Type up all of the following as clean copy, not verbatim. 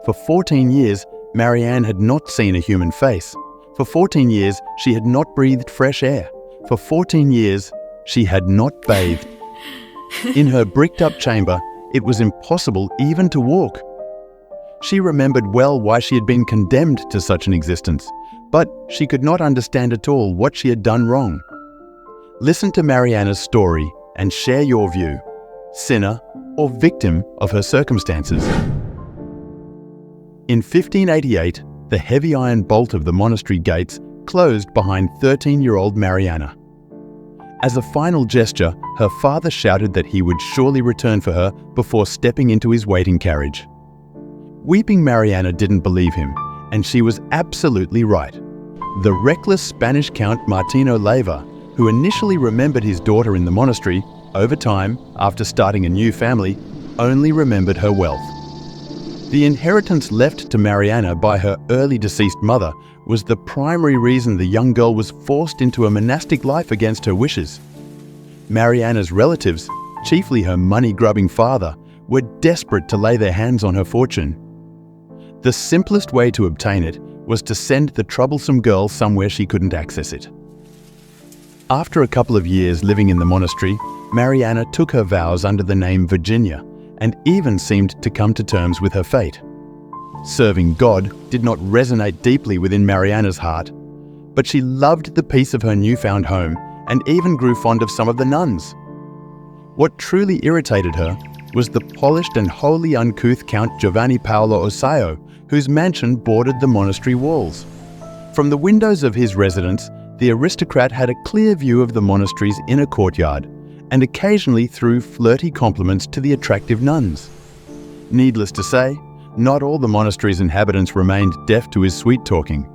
For 14 years, Marianne had not seen a human face. For 14 years, she had not breathed fresh air. For 14 years, she had not bathed. In her bricked-up chamber, it was impossible even to walk. She remembered well why she had been condemned to such an existence, but she could not understand at all what she had done wrong. Listen to Mariana's story and share your view, sinner or victim of her circumstances. In 1588, the heavy iron bolt of the monastery gates closed behind 13-year-old Mariana. As a final gesture, her father shouted that he would surely return for her before stepping into his waiting carriage. Weeping Mariana didn't believe him, and she was absolutely right. The reckless Spanish Count Martino Leyva, who initially remembered his daughter in the monastery, over time, after starting a new family, only remembered her wealth. The inheritance left to Mariana by her early deceased mother was the primary reason the young girl was forced into a monastic life against her wishes. Mariana's relatives, chiefly her money-grubbing father, were desperate to lay their hands on her fortune. The simplest way to obtain it was to send the troublesome girl somewhere she couldn't access it. After a couple of years living in the monastery, Mariana took her vows under the name Virginia, and even seemed to come to terms with her fate. Serving God did not resonate deeply within Mariana's heart, but she loved the peace of her newfound home and even grew fond of some of the nuns. What truly irritated her was the polished and wholly uncouth Count Giovanni Paolo Osaio, whose mansion bordered the monastery walls. From the windows of his residence, the aristocrat had a clear view of the monastery's inner courtyard, and occasionally threw flirty compliments to the attractive nuns. Needless to say, not all the monastery's inhabitants remained deaf to his sweet-talking.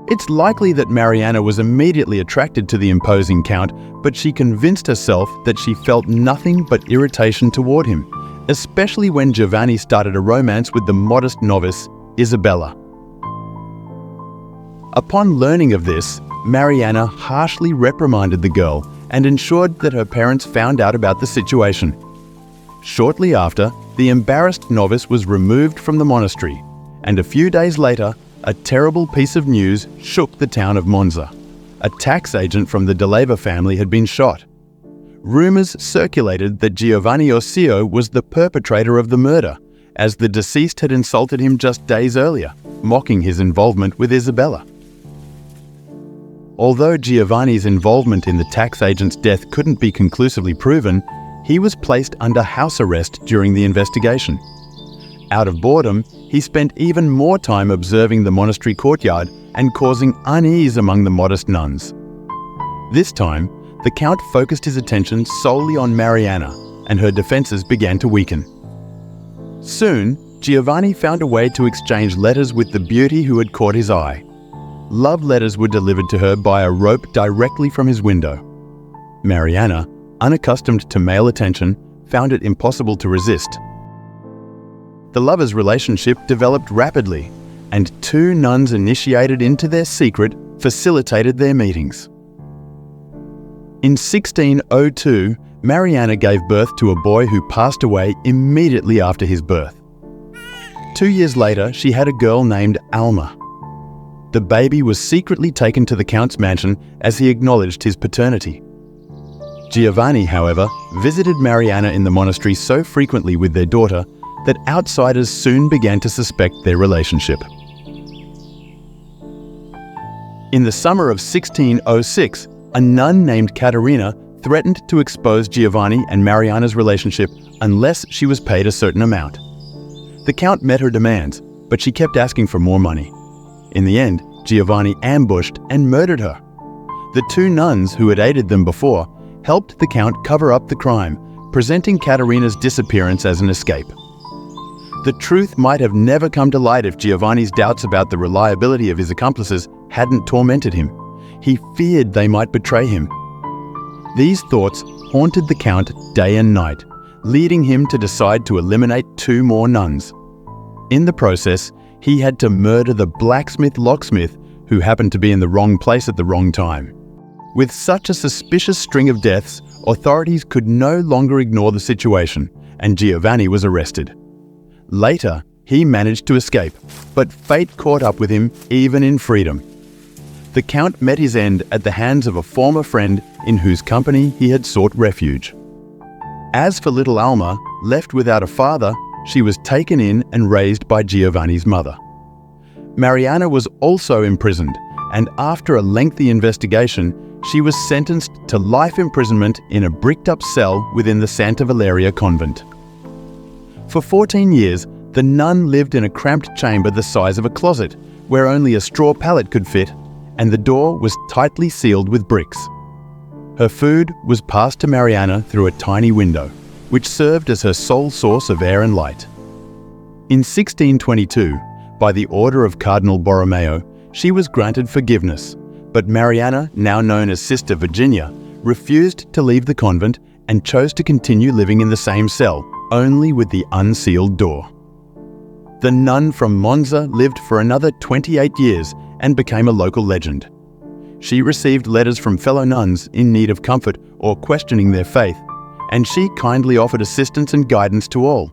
It's likely that Mariana was immediately attracted to the imposing count, but she convinced herself that she felt nothing but irritation toward him, especially when Giovanni started a romance with the modest novice, Isabella. Upon learning of this, Mariana harshly reprimanded the girl and ensured that her parents found out about the situation. Shortly after, the embarrassed novice was removed from the monastery, and a few days later, a terrible piece of news shook the town of Monza. A tax agent from the Leyva family had been shot. Rumors circulated that Giovanni Orsio was the perpetrator of the murder, as the deceased had insulted him just days earlier, mocking his involvement with Isabella. Although Giovanni's involvement in the tax agent's death couldn't be conclusively proven, he was placed under house arrest during the investigation. Out of boredom, he spent even more time observing the monastery courtyard and causing unease among the modest nuns. This time, the Count focused his attention solely on Mariana, and her defenses began to weaken. Soon, Giovanni found a way to exchange letters with the beauty who had caught his eye. Love letters were delivered to her by a rope directly from his window. Mariana, unaccustomed to male attention, found it impossible to resist. The lovers' relationship developed rapidly, and two nuns initiated into their secret facilitated their meetings. In 1602, Mariana gave birth to a boy who passed away immediately after his birth. 2 years later, she had a girl named Alma. The baby was secretly taken to the Count's mansion as he acknowledged his paternity. Giovanni, however, visited Mariana in the monastery so frequently with their daughter that outsiders soon began to suspect their relationship. In the summer of 1606, a nun named Caterina threatened to expose Giovanni and Mariana's relationship unless she was paid a certain amount. The Count met her demands, but she kept asking for more money. In the end, Giovanni ambushed and murdered her. The two nuns who had aided them before helped the Count cover up the crime, presenting Caterina's disappearance as an escape. The truth might have never come to light if Giovanni's doubts about the reliability of his accomplices hadn't tormented him. He feared they might betray him. These thoughts haunted the Count day and night, leading him to decide to eliminate 2 more nuns. In the process, he had to murder the blacksmith locksmith who happened to be in the wrong place at the wrong time. With such a suspicious string of deaths, authorities could no longer ignore the situation, and Giovanni was arrested. Later, he managed to escape, but fate caught up with him even in freedom. The Count met his end at the hands of a former friend in whose company he had sought refuge. As for little Alma, left without a father, she was taken in and raised by Giovanni's mother. Mariana was also imprisoned, and after a lengthy investigation, she was sentenced to life imprisonment in a bricked-up cell within the Santa Valeria convent. For 14 years, the nun lived in a cramped chamber the size of a closet, where only a straw pallet could fit, and the door was tightly sealed with bricks. Her food was passed to Mariana through a tiny window, which served as her sole source of air and light. In 1622, by the order of Cardinal Borromeo, she was granted forgiveness, but Mariana, now known as Sister Virginia, refused to leave the convent and chose to continue living in the same cell, only with the unsealed door. The nun from Monza lived for another 28 years and became a local legend. She received letters from fellow nuns in need of comfort or questioning their faith, and she kindly offered assistance and guidance to all.